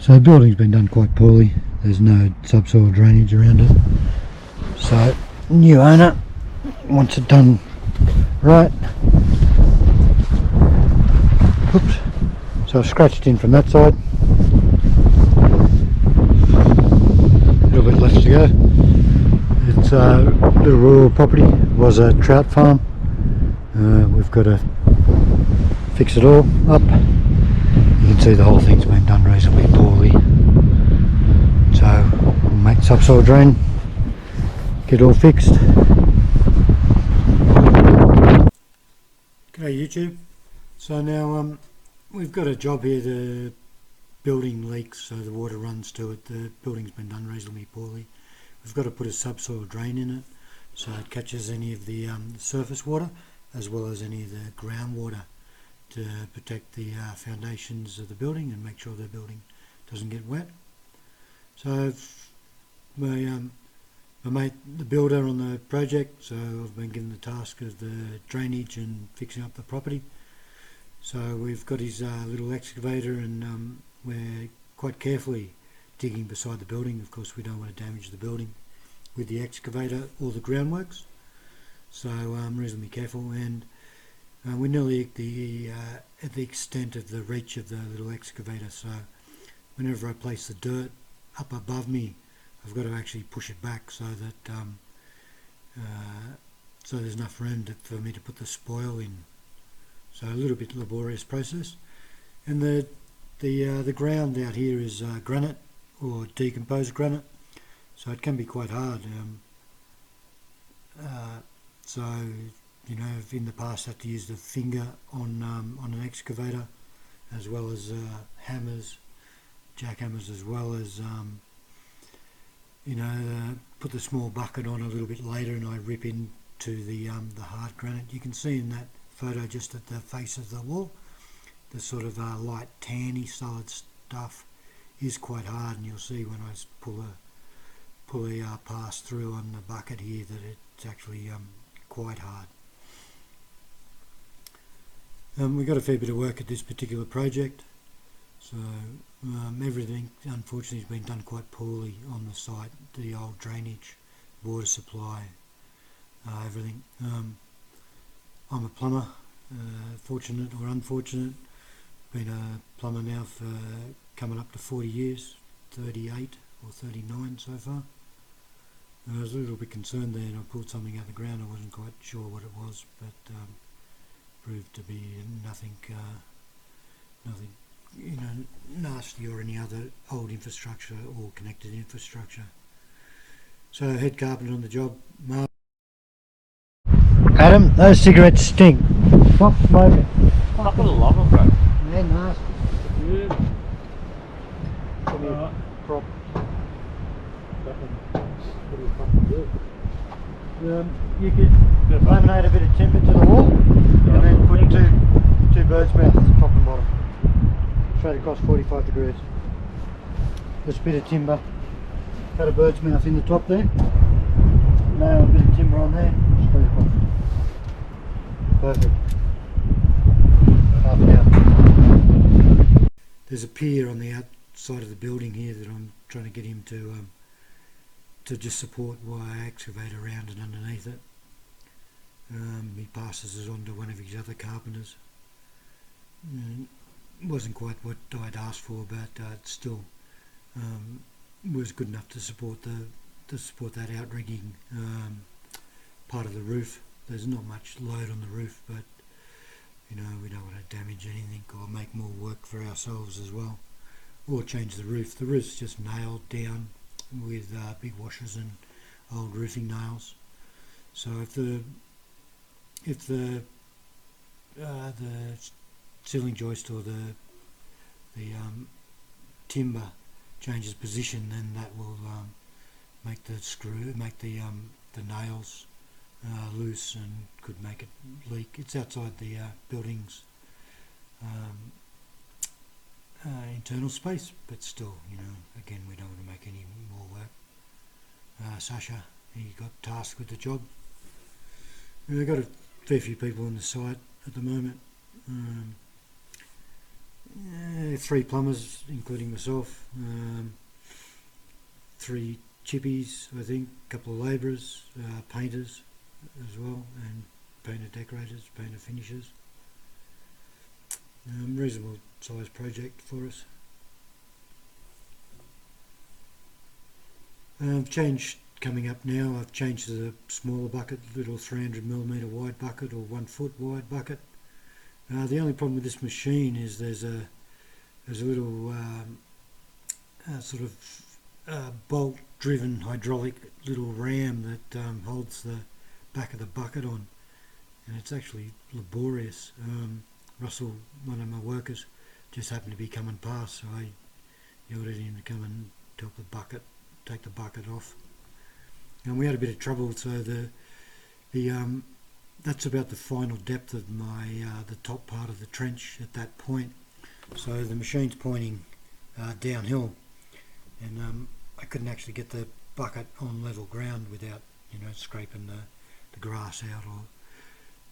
So the building's been done quite poorly. There's no subsoil drainage around it. So new owner wants it done right. Oops. So I've scratched in from that side. A little bit left to go. It's a little rural property. It was a trout farm. We've got to fix it all up. You can see the whole thing's been done reasonably poorly. So we'll make subsoil drain, get it all fixed. Okay YouTube, so now we've got a job here. The building leaks, so the water runs to it. The building's been done reasonably poorly. We've got to put a subsoil drain in it so it catches any of the surface water as well as any of the groundwater to protect the foundations of the building and make sure the building doesn't get wet. So my mate, the builder on the project, so I've been given the task of the drainage and fixing up the property. So we've got his little excavator, and we're quite carefully digging beside the building. Of course we don't want to damage the building with the excavator or the groundworks, so reasonably careful, and we're nearly at the extent of the reach of the little excavator. So whenever I place the dirt up above me, I've got to actually push it back so that so there's enough room for me to put the spoil in. So a little bit laborious process. And the ground out here is granite or decomposed granite, so it can be quite hard. So you know, I've in the past had to use the finger on an excavator, as well as hammers, jackhammers, as well as you know, put the small bucket on a little bit later, and I rip into the hard granite. You can see in that photo just at the face of the wall, the sort of light tanny solid stuff is quite hard, and you'll see when I pull a pass through on the bucket here that it's actually quite hard. We've got a fair bit of work at this particular project, so everything unfortunately has been done quite poorly on the site. The old drainage, water supply, everything. I'm a plumber, fortunate or unfortunate. Been a plumber now for coming up to 40 years, 38 or 39 so far. I was a little bit concerned there, and I pulled something out of the ground. I wasn't quite sure what it was, but proved to be nothing, you know, nasty or any other old infrastructure or connected infrastructure. So head carpenter on the job, Mark. Adam, those cigarettes stink. Stop smoking. I put a lot of them, bro. They're nasty. Yeah. Give me a prop. What do you fucking do? You could laminate a bit of timber to the wall, and then put two bird's mouths, top and bottom, straight across 45 degrees. Just a bit of timber, cut a bird's mouth in the top there, nail a bit of timber on there, straight across. Perfect. Half an hour. There's a pier on the outside of the building here that I'm trying to get him to just support while I excavate around and underneath it. He passes us on to one of his other carpenters. Wasn't quite what I'd asked for, but it still was good enough to support that outrigging part of the roof. There's not much load on the roof, but you know, we don't want to damage anything or make more work for ourselves as well, or change the roof. The roof's just nailed down with big washers and old roofing nails. So if the ceiling joist or the timber changes position, then that will make the nails loose and could make it leak. It's outside the building's internal space, but still, you know, again, we don't want to make any more work. Sasha, he got tasked with the job. We've got a fair few people on the site at the moment. 3 plumbers, including myself, 3 chippies, I think, a couple of labourers, painters as well, and painter decorators, painter finishers. Reasonable sized project for us. I've changed, coming up now, I've changed to the smaller bucket, little 300mm wide bucket or 1 foot wide bucket. The only problem with this machine is there's a little sort of bolt driven hydraulic little ram that holds the back of the bucket on, and it's actually laborious. Russell, one of my workers, just happened to be coming past, so I yelled at him to come and take the bucket off. And we had a bit of trouble, so that's about the final depth of my the top part of the trench at that point. So the machine's pointing downhill, and I couldn't actually get the bucket on level ground without, scraping the grass out or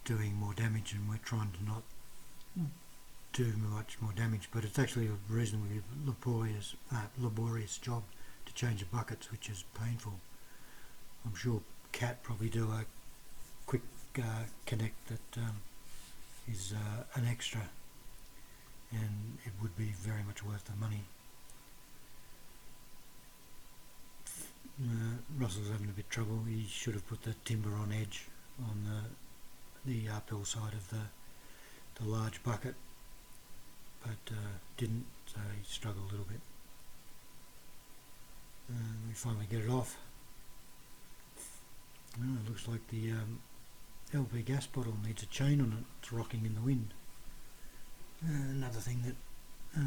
doing more damage, and we're trying to not do much more damage, but it's actually a reasonably laborious job to change the buckets, which is painful. I'm sure Cat probably do a quick connect that is an extra, and it would be very much worth the money. Russell's having a bit of trouble. He should have put the timber on edge on the uphill side of the large bucket, but didn't, so he struggled a little bit. We finally get it off. It looks like the LP gas bottle needs a chain on it. It's rocking in the wind. Another thing that I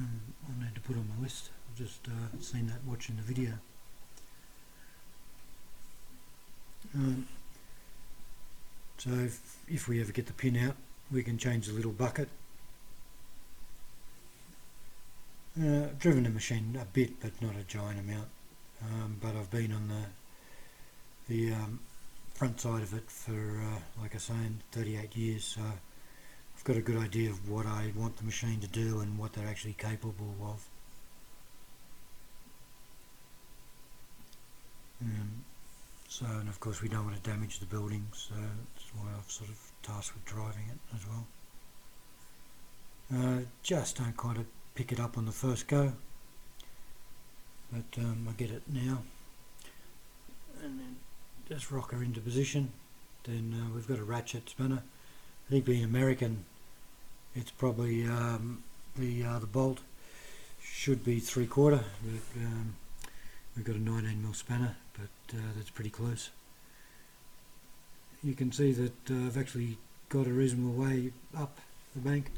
need to put on my list. I've just seen that watching the video. So if we ever get the pin out, we can change the little bucket. I've driven the machine a bit, but not a giant amount. But I've been on the front side of it for, like I say, 38 years, so I've got a good idea of what I want the machine to do and what they're actually capable of. So, and of course we don't want to damage the building, so that's why I've sort of tasked with driving it as well. Just don't quite pick it up on the first go, but I get it now. And then just rock her into position. Then we've got a ratchet spanner. I think being American, it's probably the bolt should be 3/4, but we've got a 19mm spanner, but that's pretty close. You can see that I've actually got a reasonable way up the bank.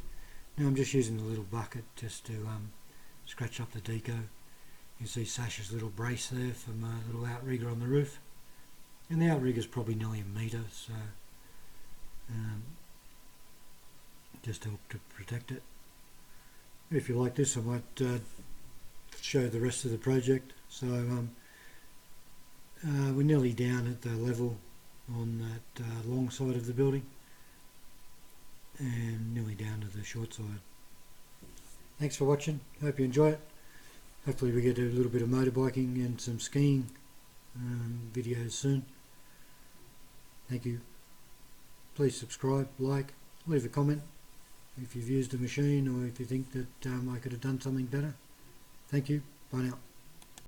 Now I'm just using the little bucket just to scratch up the deco. You see Sasha's little brace there for my little outrigger on the roof, and the outrigger's probably nearly a metre, so just help to protect it. If you like this, I might show the rest of the project. So we're nearly down at the level on that long side of the building, and nearly down to the short side. Thanks for watching. Hope you enjoy it. Hopefully we get a little bit of motorbiking and some skiing videos soon. Thank you. Please subscribe, like, leave a comment if you've used the machine or if you think that I could have done something better. Thank you. Bye now.